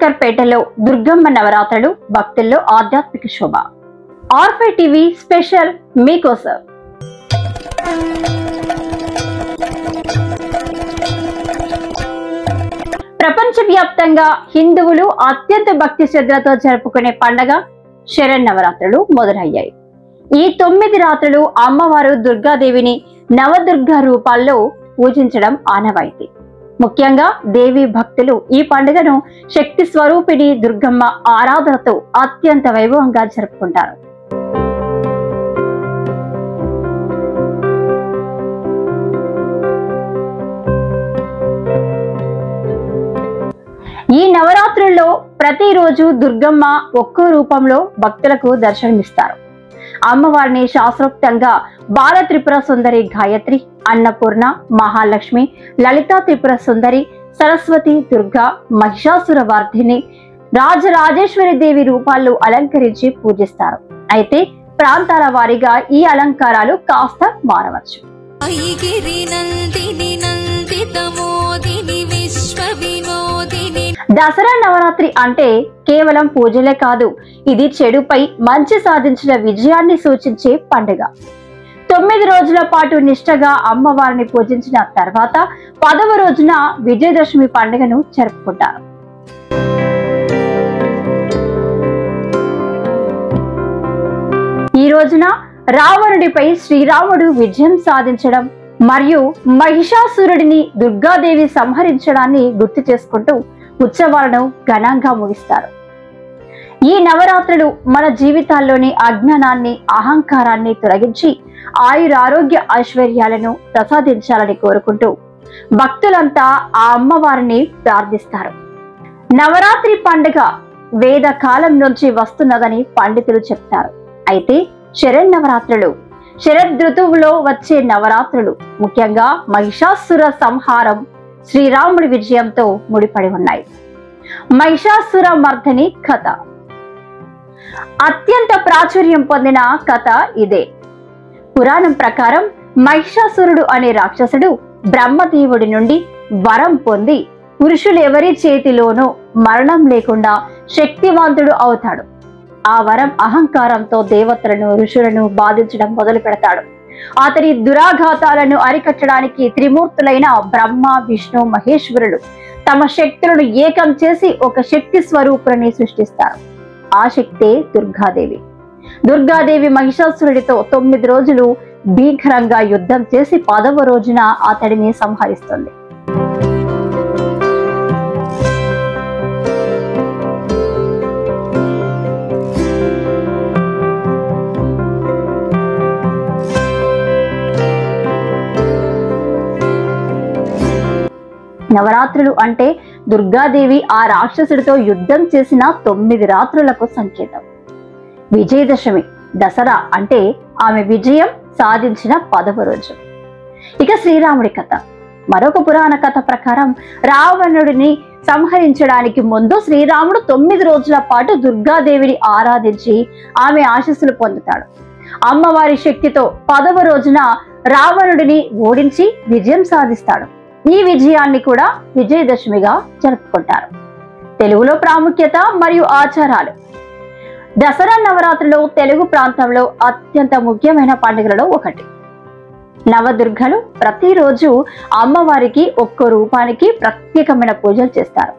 శంకర్పేటలో దుర్గమ్మ నవరాత్రులు భక్తుల్లో ఆధ్యాత్మిక శోభ. ఆర్ఫై టీవీ స్పెషల్ మీకోసం. ప్రపంచవ్యాప్తంగా హిందువులు అత్యంత భక్తి శ్రద్ధలతో జరుపుకునే పండగ శరన్నవరాత్రులు మొదలయ్యాయి. ఈ 9 రాత్రులు అమ్మవారు దుర్గాదేవిని నవదుర్గా రూపాల్లో పూజించడం ఆనవాయితీ. ముఖ్యంగా దేవి భక్తులు ఈ పండుగను శక్తి స్వరూపిణి దుర్గమ్మ ఆరాధనతో అత్యంత వైభవంగా జరుపుకుంటారు. ఈ నవరాత్రుల్లో ప్రతిరోజు దుర్గమ్మ ఒక్కో రూపంలో భక్తులకు దర్శనమిస్తారు. అమ్మవారిని శాస్త్రోక్తంగా బాల త్రిపుర సుందరి గాయత్రి, అన్నపూర్ణ, మహాలక్ష్మి, లలితా త్రిపుర సుందరి, సరస్వతి, దుర్గా, మహిషాసుర వార్ధిని, రాజరాజేశ్వరి దేవి రూపాల్లో అలంకరించి పూజిస్తారు. అయితే ప్రాంతాల వారీగా ఈ అలంకారాలు కాస్త మారవచ్చు. దసరా నవరాత్రి అంటే కేవలం పూజలే కాదు, ఇది చెడుపై మంచి సాధించిన విజయాన్ని సూచించే పండుగ. 9 రోజుల పాటు నిష్ఠగా అమ్మవారిని పూజించిన తర్వాత 10వ రోజున విజయదశమి పండుగను జరుపుకుంటారు. ఈ రోజున రావణుడిపై శ్రీరాముడు విజయం సాధించడం మరియు మహిషాసురుడిని దుర్గాదేవి సంహరించడాన్ని గుర్తు చేసుకుంటూ ఉత్సవాలను ఘనంగా ముగిస్తారు. ఈ నవరాత్రులు మన జీవితాల్లోని అజ్ఞానాన్ని, అహంకారాన్ని తొలగించి ఆయురారోగ్య ఐశ్వర్యాలను ప్రసాదించాలని కోరుకుంటూ భక్తులంతా ఆ అమ్మవారిని ప్రార్థిస్తారు. నవరాత్రి పండుగ వేద కాలం నుంచి వస్తున్నదని పండితులు చెప్తారు. అయితే శరన్నవరాత్రులు శరదృతువులో వచ్చే నవరాత్రులు, ముఖ్యంగా మహిషాసుర సంహారం, శ్రీరాముడి విజయంతో ముడిపడి ఉన్నాయి. మహిషాసుర మర్దిని కథ అత్యంత ప్రాచుర్యం పొందిన కథ ఇదే. పురాణం ప్రకారం మహిషాసురుడు అనే రాక్షసుడు బ్రహ్మదేవుడి నుండి వరం పొంది పురుషులెవరి చేతిలోనూ మరణం లేకుండా శక్తివంతుడు అవుతాడు. ఆ వరం అహంకారంతో దేవతలను, ఋషులను బాధించడం మొదలు పెడతాడు. అతని దురాఘాతాలను అరికట్టడానికి త్రిమూర్తులైన బ్రహ్మ, విష్ణు, మహేశ్వరులు తమ శక్తులను ఏకం చేసి ఒక శక్తి స్వరూపుని సృష్టిస్తారు. ఆ శక్తే దుర్గాదేవి. దుర్గాదేవి మహిషాసురుడితో 9 రోజులు భీకరంగా యుద్ధం చేసి 10వ రోజున అతడిని సంహరిస్తుంది. నవరాత్రులు అంటే దుర్గాదేవి ఆ రాక్షసుడితో యుద్ధం చేసిన 9 రాత్రులకు సంకేతం. విజయదశమి, దసరా అంటే ఆమె విజయం సాధించిన 10వ రోజు. ఇక శ్రీరాముడి కథ. మరొక పురాణ కథ ప్రకారం రావణుడిని సంహరించడానికి ముందు శ్రీరాముడు 9 రోజుల పాటు దుర్గాదేవిని ఆరాధించి ఆమె ఆశీస్సులు పొందుతాడు. అమ్మవారి శక్తితో 10వ రోజున రావణుడిని ఓడించి విజయం సాధిస్తాడు. ఈ విజయాన్ని కూడా విజయదశమిగా జరుపుకుంటారు. తెలుగులో ప్రాముఖ్యత మరియు ఆచారాలు. దసరా నవరాత్రులు తెలుగు ప్రాంతంలో అత్యంత ముఖ్యమైన పండుగలలో ఒకటి. నవదుర్గలు ప్రతిరోజు అమ్మవారికి ఒక్కో రూపానికి ప్రత్యేకమైన పూజలు చేస్తారు.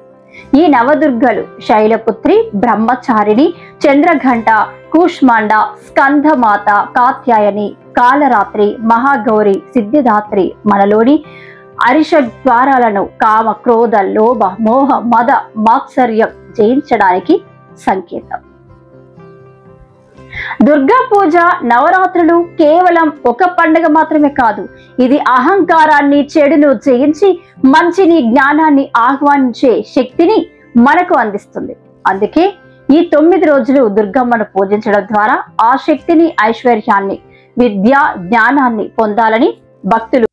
ఈ నవదుర్గలు శైలపుత్రి, బ్రహ్మచారిణి, చంద్రఘంట, కూష్మాండ, స్కంధమాత, కాత్యాయని, కాలరాత్రి, మహాగౌరి, సిద్ధిదాత్రి మనలోని అరిషద్వారాలను కామ, క్రోధ, లోభ, మోహ, మద, మాత్సర్యం జయించడానికి సంకేతం. దుర్గా పూజ, నవరాత్రులు కేవలం ఒక పండుగ మాత్రమే కాదు, ఇది అహంకారాన్ని, చెడును జయించి మంచిని, జ్ఞానాన్ని ఆహ్వానించే శక్తిని మనకు అందిస్తుంది. అందుకే ఈ 9 రోజులు దుర్గమ్మను పూజించడం ద్వారా ఆ శక్తిని, ఐశ్వర్యాన్ని, విద్య, జ్ఞానాన్ని పొందాలని భక్తులు